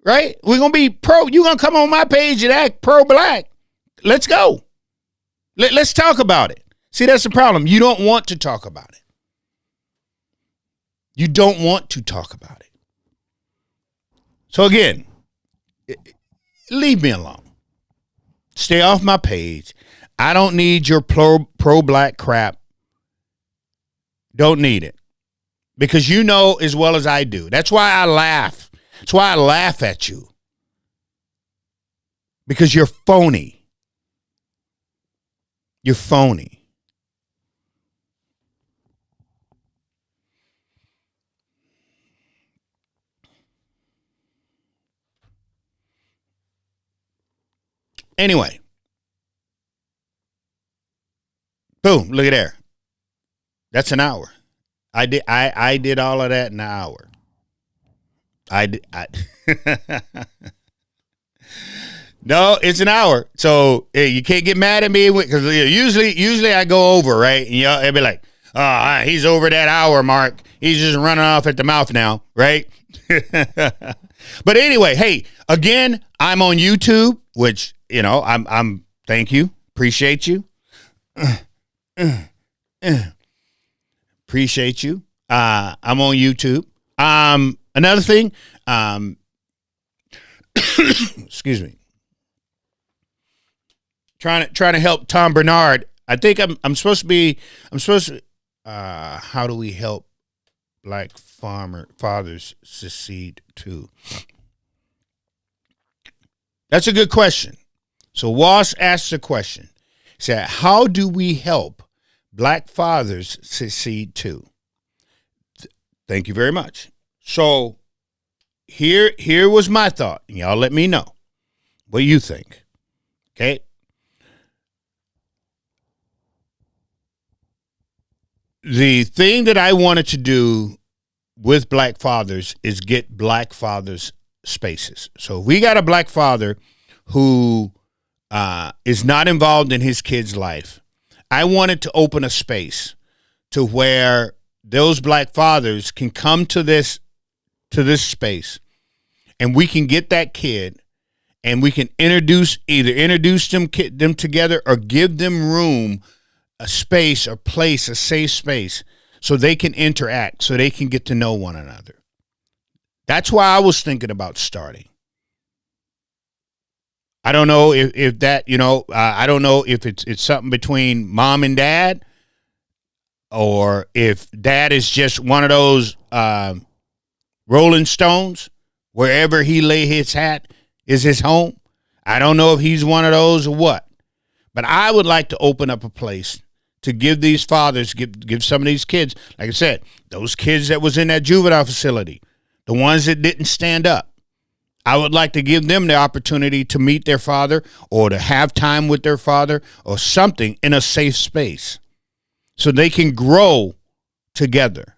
right? We're gonna be pro. You're gonna come on my page and act pro-black. Let's go. Let's talk about it. See, that's the problem. You don't want to talk about it. You don't want to talk about it. So again, leave me alone. Stay off my page. I don't need your pro-black crap. Don't need it. Because you know as well as I do. That's why I laugh. That's why I laugh at you. Because you're phony. You're phony. Anyway. Boom, look at there. That's an hour. I did all of that in an hour. No, it's an hour. So you can't get mad at me because usually I go over, right? And y'all be like, oh, he's over that hour mark. He's just running off at the mouth now, right? But anyway, hey, again, I'm on YouTube, which, I'm thank you. Appreciate you. Appreciate you. I'm on YouTube. Another thing, excuse me. Trying to help Tom Bernard. I think I'm supposed to how do we help black fathers succeed too? That's a good question. So Wass asked the question. He said, how do we help black fathers succeed too? Thank you very much. So here was my thought. Y'all let me know what you think. Okay. The thing that I wanted to do with black fathers is get black fathers spaces. So if we got a black father who is not involved in his kid's life, I wanted to open a space to where those black fathers can come to this space, and we can get that kid, and we can introduce them together, or give them room, a space, a place, a safe space, so they can interact, so they can get to know one another. That's why I was thinking about starting. I don't know if that, I don't know if it's something between mom and dad, or if dad is just one of those Rolling Stones, wherever he lay his hat is his home. I don't know if he's one of those or what. But I would like to open up a place to give these fathers, give some of these kids, like I said, those kids that was in that juvenile facility, the ones that didn't stand up. I would like to give them the opportunity to meet their father, or to have time with their father, or something in a safe space, so they can grow together.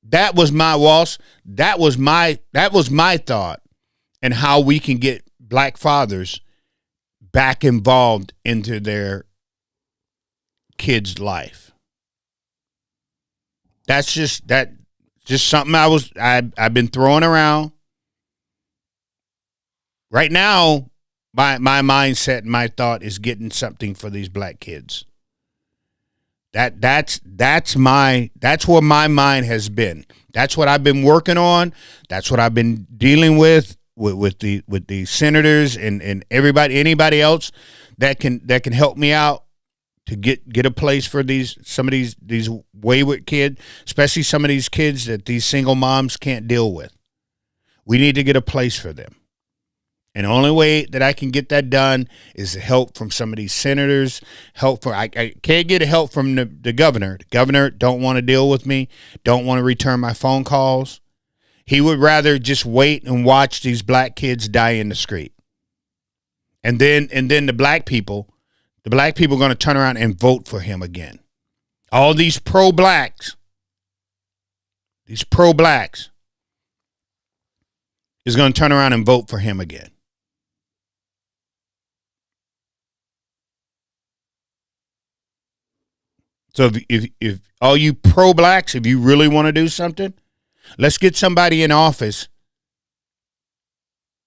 That was my Walsh. That was my thought, and how we can get black fathers back involved into their kids' life. That's just something I've been throwing around. Right now, my mindset and my thought is getting something for these black kids. That's where my mind has been. That's what I've been working on. That's what I've been dealing with the senators and anybody else that can help me out to get a place for some of these wayward kids, especially some of these kids that these single moms can't deal with. We need to get a place for them. And the only way that I can get that done is help from some of these senators. I can't get help from the governor. The governor don't want to deal with me, don't want to return my phone calls. He would rather just wait and watch these black kids die in the street. And then the black people are going to turn around and vote for him again. All these pro-blacks is going to turn around and vote for him again. So if all you pro-blacks, if you really want to do something, let's get somebody in office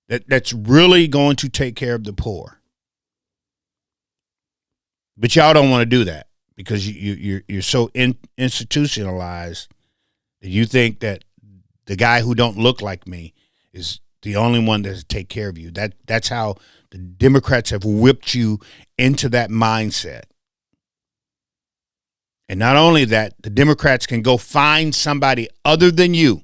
that's really going to take care of the poor. But y'all don't want to do that because you're so institutionalized that you think that the guy who don't look like me is the only one that take care of you. That's how the Democrats have whipped you into that mindset. And not only that, the Democrats can go find somebody other than you,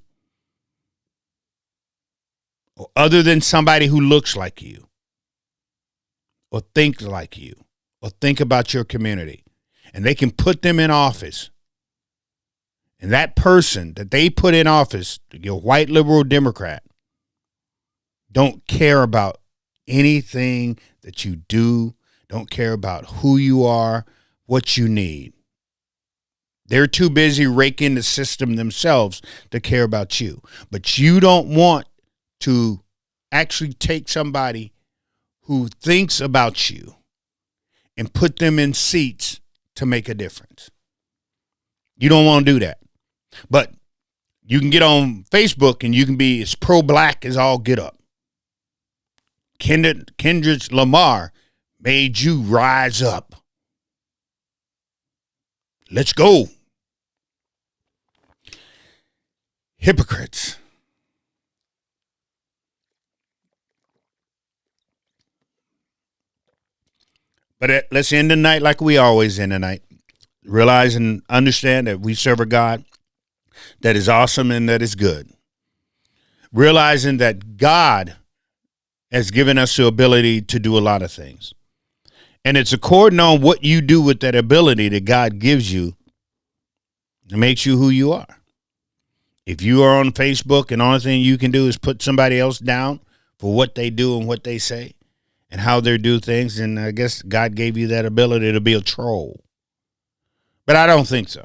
or other than somebody who looks like you, or thinks like you, or think about your community, and they can put them in office. And that person that they put in office, your white liberal Democrat, don't care about anything that you do, don't care about who you are, what you need. They're too busy raking the system themselves to care about you. But you don't want to actually take somebody who thinks about you and put them in seats to make a difference. You don't want to do that. But you can get on Facebook and you can be as pro-black as all get up. Kendrick Lamar made you rise up. Let's go. Hypocrites. But let's end the night like we always end the night. Realize and understand that we serve a God that is awesome and that is good. Realizing that God has given us the ability to do a lot of things. And it's according on what you do with that ability that God gives you that makes you who you are. If you are on Facebook and the only thing you can do is put somebody else down for what they do and what they say and how they do things, then I guess God gave you that ability to be a troll. But I don't think so.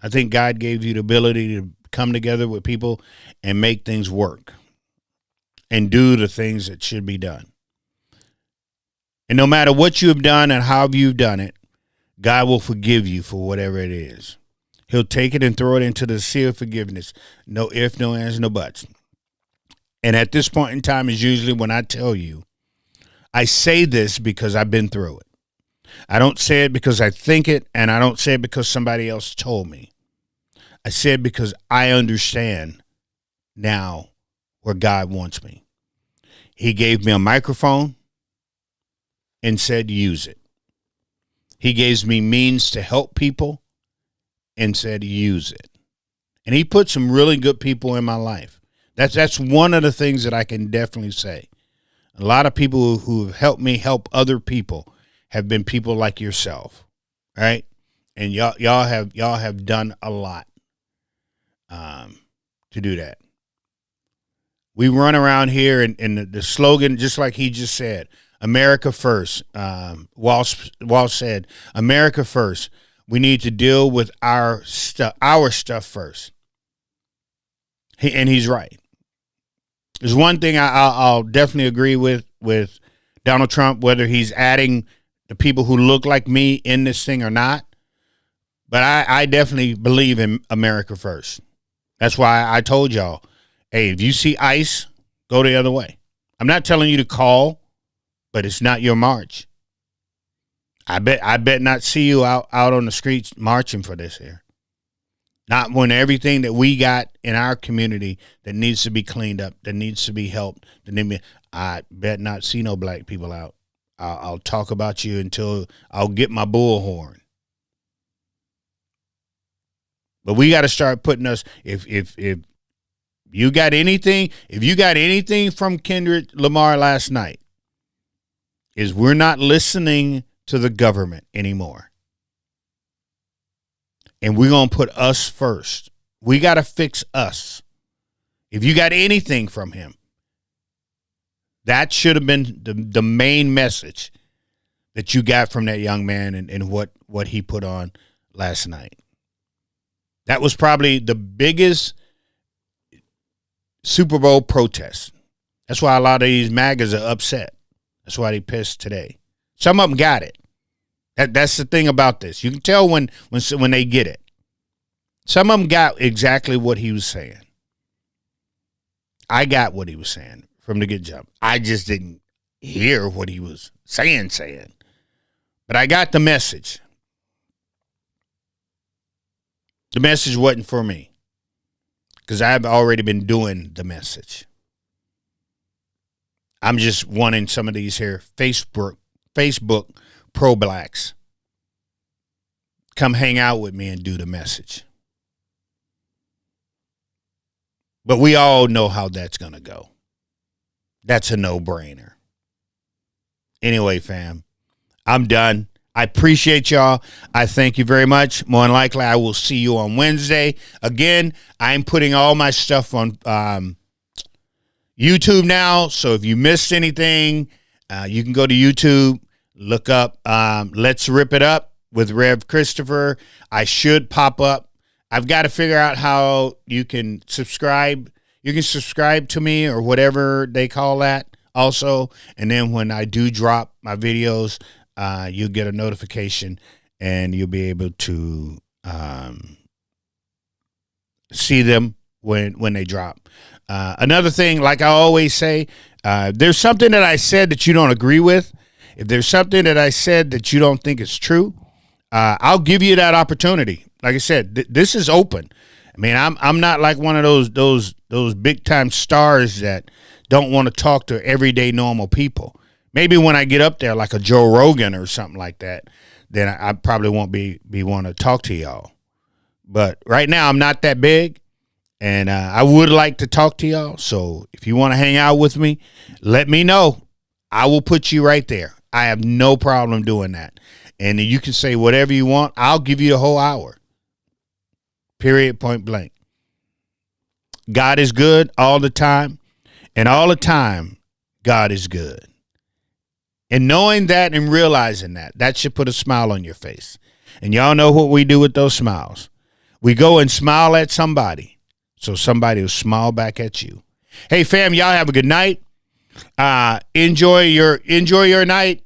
I think God gave you the ability to come together with people and make things work and do the things that should be done. And no matter what you have done and how you've done it, God will forgive you for whatever it is. He'll take it and throw it into the sea of forgiveness. No ifs, no ands, no buts. And at this point in time is usually when I tell you, I say this because I've been through it. I don't say it because I think it, and I don't say it because somebody else told me. I say it because I understand now where God wants me. He gave me a microphone and said, use it. He gave me means to help people and said, use it. And he put some really good people in my life. That's one of the things that I can definitely say. A lot of people who have helped me help other people have been people like yourself, right? And y'all have done a lot to do that. We run around here and the slogan, just like he just said, America first. Walsh said, America first. We need to deal with our stuff first. And he's right. There's one thing I'll definitely agree with Donald Trump, whether he's adding the people who look like me in this thing or not. But I definitely believe in America first. That's why I told y'all, hey, if you see ICE, go the other way. I'm not telling you to call, but it's not your march. I bet not see you out on the streets marching for this here. Not when everything that we got in our community that needs to be cleaned up, that needs to be helped. I bet not see no black people out. I'll talk about you until I'll get my bullhorn. But we got to start putting us. If you got anything from Kendrick Lamar last night, is we're not listening to the government anymore. And we're going to put us first. We got to fix us. If you got anything from him, that should have been the main message that you got from that young man and what he put on last night. That was probably the biggest Super Bowl protest. That's why a lot of these MAGAs are upset. That's why they pissed today. Some of them got it. That's the thing about this. You can tell when they get it. Some of them got exactly what he was saying. I got what he was saying from the get jump. I just didn't hear what he was saying. But I got the message. The message wasn't for me because I've already been doing the message. I'm just wanting some of these here Facebook pro-blacks come hang out with me and do the message. But we all know how that's going to go. That's a no-brainer. Anyway, fam, I'm done. I appreciate y'all. I thank you very much. More than likely, I will see you on Wednesday. Again, I'm putting all my stuff on YouTube now. So if you missed anything, you can go to YouTube, look up Let's Rip It Up with RevChristopher. I should pop up. I've got to figure out how you can subscribe. You can subscribe to me or whatever they call that also. And then when I do drop my videos, you'll get a notification and you'll be able to see them when they drop. Another thing, like I always say, there's something that I said that you don't agree with. If there's something that I said that you don't think is true, I'll give you that opportunity. Like I said, this is open. I mean, I'm not like one of those big time stars that don't want to talk to everyday normal people. Maybe when I get up there like a Joe Rogan or something like that, then I probably won't be want to talk to y'all. But right now I'm not that big, and I would like to talk to y'all. So if you want to hang out with me, let me know. I will put you right there. I have no problem doing that. And you can say whatever you want. I'll give you a whole hour. Period, point blank. God is good all the time. And all the time, God is good. And knowing that and realizing that should put a smile on your face. And y'all know what we do with those smiles. We go and smile at somebody, so somebody will smile back at you. Hey, fam, y'all have a good night. Enjoy your night.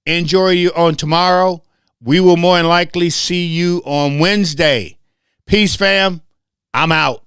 Enjoy you on tomorrow. We will more than likely see you on Wednesday. Peace, fam. I'm out.